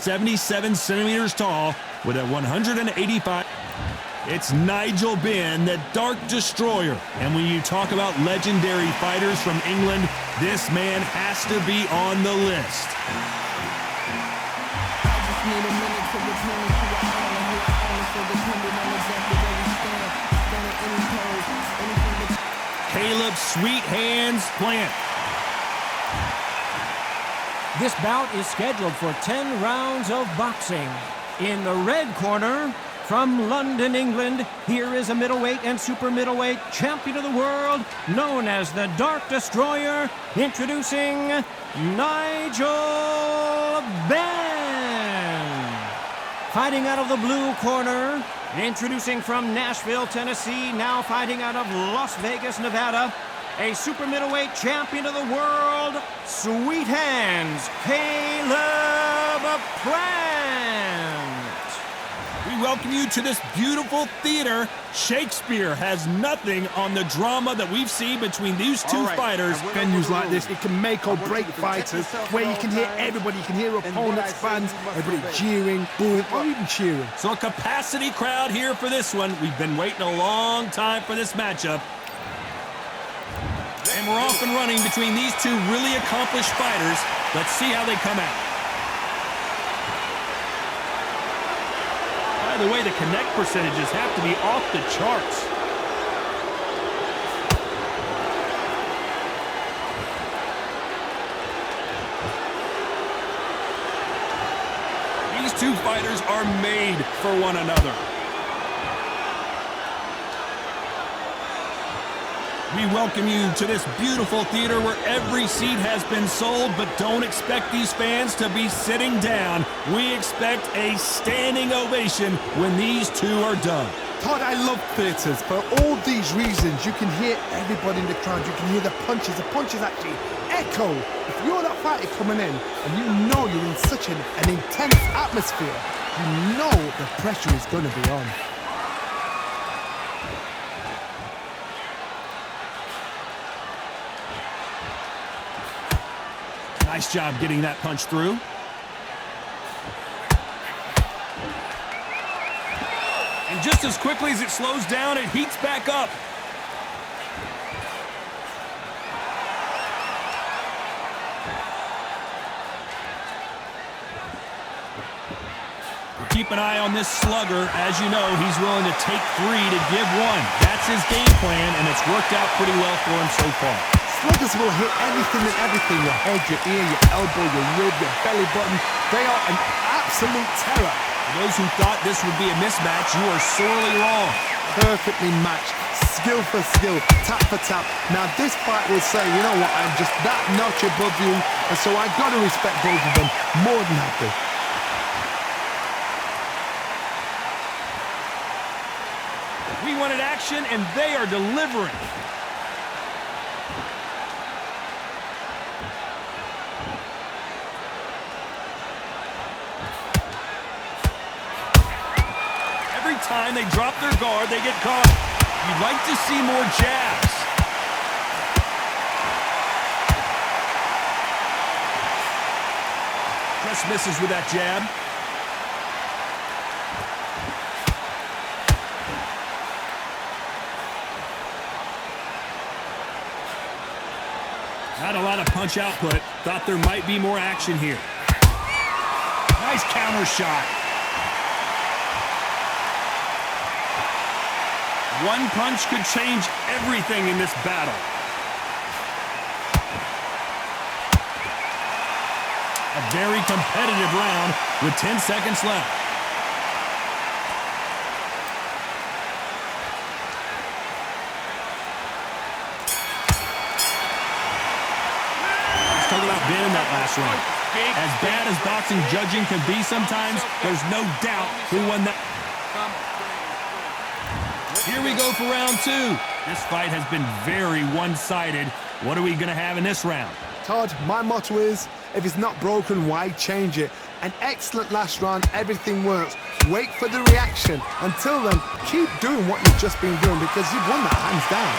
77 centimeters tall with a 185. It's Nigel Benn, the Dark Destroyer. And when you talk about legendary fighters from England, this man has to be on the list. Caleb Sweet Hands Plant. This bout is scheduled for 10 rounds of boxing. In the red corner, from London, England, here is a middleweight and super middleweight champion of the world, known as the Dark Destroyer, introducing Nigel Benn. Fighting out of the blue corner, introducing from Nashville, Tennessee, now fighting out of Las Vegas, Nevada, a super middleweight champion of the world, Sweet Hands, Caleb Plant. We welcome you to this beautiful theater. Shakespeare has nothing on the drama that we've seen between these two fighters. Venues like this, it can make or break fighters, where you can hear everybody, you can hear opponents, fans, everybody jeering, booing, or even cheering. So a capacity crowd here for this one. We've been waiting a long time for this matchup. And we're off and running between these two really accomplished fighters. Let's see how they come out. By the way, the connect percentages have to be off the charts. These two fighters are made for one another. We welcome you to this beautiful theater where every seat has been sold, but don't expect these fans to be sitting down. We expect a standing ovation when these two are done. Todd, I love theatres. For all these reasons, you can hear everybody in the crowd. You can hear the punches. The punches actually echo. If you're that fighter coming in and you know you're in such an intense atmosphere, you know the pressure is going to be on. Nice job getting that punch through. And just as quickly as it slows down, it heats back up. Keep an eye on this slugger. As you know, he's willing to take 3 to give 1. That's his game plan, and it's worked out pretty well for him so far. Sluggers will hit anything and everything. Your head, your ear, your elbow, your rib, your belly button. They are an absolute terror. For those who thought this would be a mismatch, you are sorely wrong. Perfectly matched. Skill for skill. Tap for tap. Now this fight will say, you know what, I'm just that notch above you. And so I got to respect both of them more than happy. We wanted action, and they are delivering. Every time they drop their guard, they get caught. You'd like to see more jabs. Just misses with that jab. Not a lot of punch output. Thought there might be more action here. Nice counter shot. One punch could change everything in this battle. A very competitive round with 10 seconds left. Let's talk about Ben in that last round. As bad as boxing judging can be sometimes, there's no doubt who won that. Here we go for round 2. This fight has been very one-sided. What are we going to have in this round? Todd, my motto is, if it's not broken, why change it? An excellent last round, everything works. Wait for the reaction. Until then, keep doing what you've just been doing because you've won that hands down.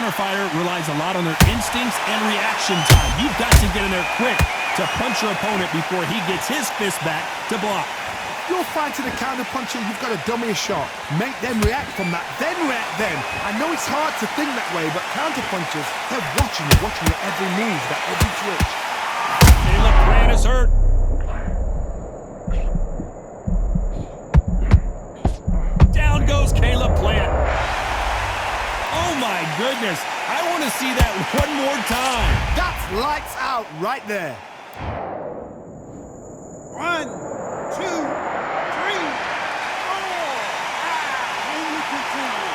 counter fighter relies a lot on their instincts and reaction time. You've got to get in there quick to punch your opponent before he gets his fist back to block. You're fighting a counter puncher, you've got to dummy a shot. Make them react from that, then react then. I know it's hard to think that way, but counter punchers, they're watching your every move, that every twitch. Caleb Plant is hurt. Down goes Caleb Plant. Oh my goodness, I want to see that one more time. That's lights out right there. 1, 2, 3, 4. And you continue.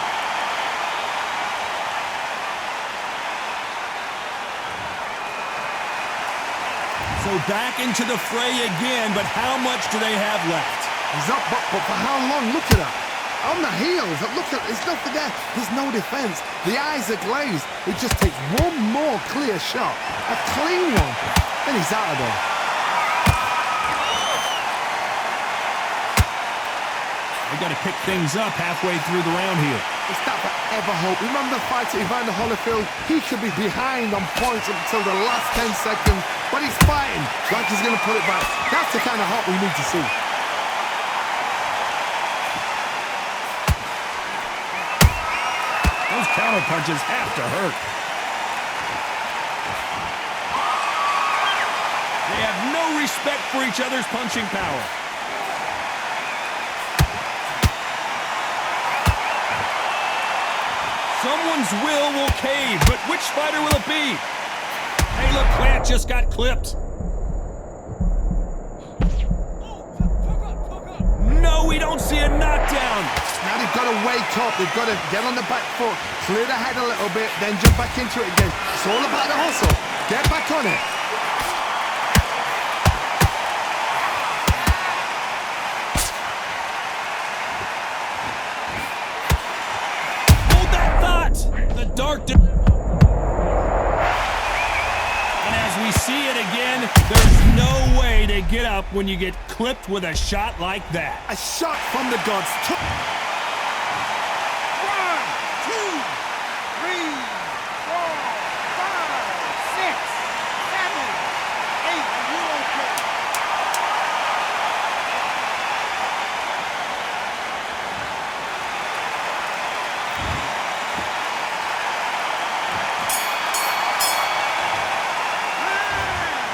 So back into the fray again, but how much do they have left? He's up, but for how long? Look at that. On the heels, look at, there's nothing there. There's no defense. The eyes are glazed. It just takes one more clear shot. A clean one. Then he's out of there. They got to pick things up halfway through the round here. It's that forever hope. Remember the fight at Evander Holyfield? He could be behind on points until the last 10 seconds, but he's fighting like he's going to put it back. That's the kind of hope we need to see. Those counter punches have to hurt. They have no respect for each other's punching power. Someone's will cave, but which fighter will it be? Caleb Plant just got clipped. No, we don't see a knockdown. Now they've got to wake up. They've got to get on the back foot, clear the head a little bit, then jump back into it again. It's all about the hustle. Get back on it. Hold that thought. The dark. And as we see it again, there's no way to get up when you get clipped with a shot like that. A shot from the gods. 2, 3, 4, 5, 6, 7, 8.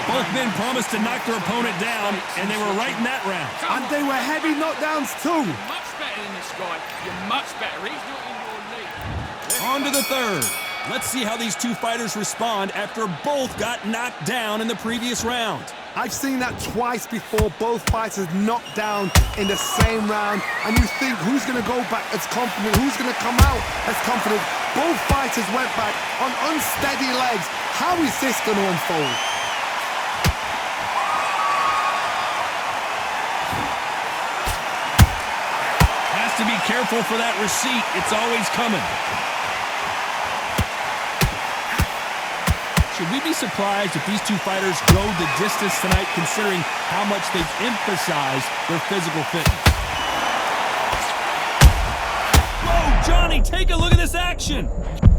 Both men promised to knock their opponent down, and they were right in that round. And they were heavy knockdowns too. Much better than this guy. You're much better. He's not in your league. On to the third. Let's see how these two fighters respond after both got knocked down in the previous round. I've seen that twice before, both fighters knocked down in the same round, and you think who's going to go back as confident, who's going to come out as confident. Both fighters went back on unsteady legs. How is this going to unfold? Has to be careful for that receipt. It's always coming. Should we be surprised if these two fighters go the distance tonight, considering how much they've emphasized their physical fitness? Whoa, Johnny, take a look at this action.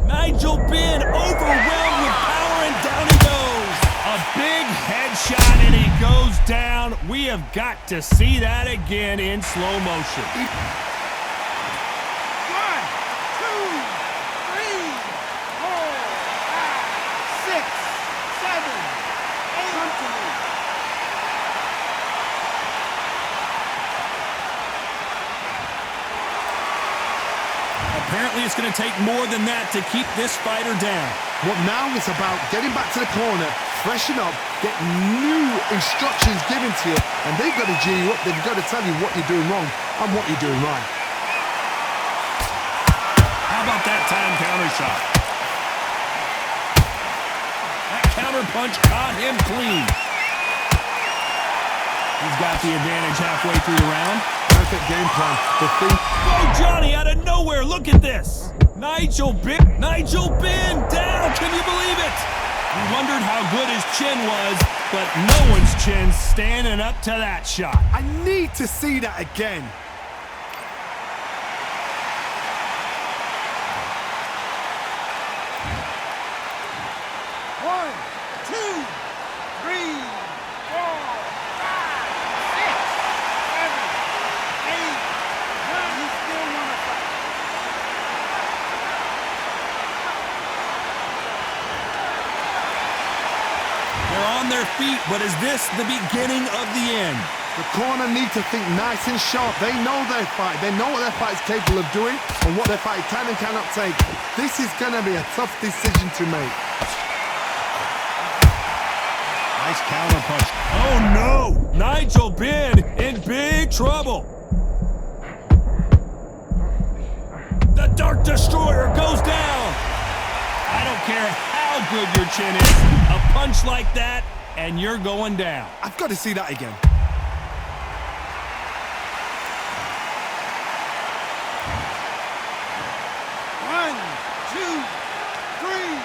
Nigel Benn overwhelmed with power, and down he goes. A big headshot, and he goes down. We have got to see that again in slow motion. 1, 2, 3, 4, 5, 6, 7, 8. Apparently, it's going to take more than that to keep this fighter down. What now is about getting back to the corner, freshen up, get new instructions given to you, and they've got to G you up. They've got to tell you what you're doing wrong and what you're doing right. How about that time counter shot? That counter punch caught him clean. He's got the advantage halfway through the round. Perfect game plan. The thing. Oh, Johnny, out of nowhere, look at this. Nigel Benn down, can you believe it? We wondered how good his chin was, but no one's chin's standing up to that shot. I need to see that again. 2, 3, 4, 5, 6, 7, 8, 9. You still want to fight? They're on their feet, but is this the beginning of the end? The corner need to think nice and sharp. They know their fight. They know what their fight is capable of doing and what their fight can and cannot take. This is going to be a tough decision to make. Nice counter punch. Oh no! Nigel Benn in big trouble. The Dark Destroyer goes down. I don't care how good your chin is. A punch like that, and you're going down. I've got to see that again. One, two, three,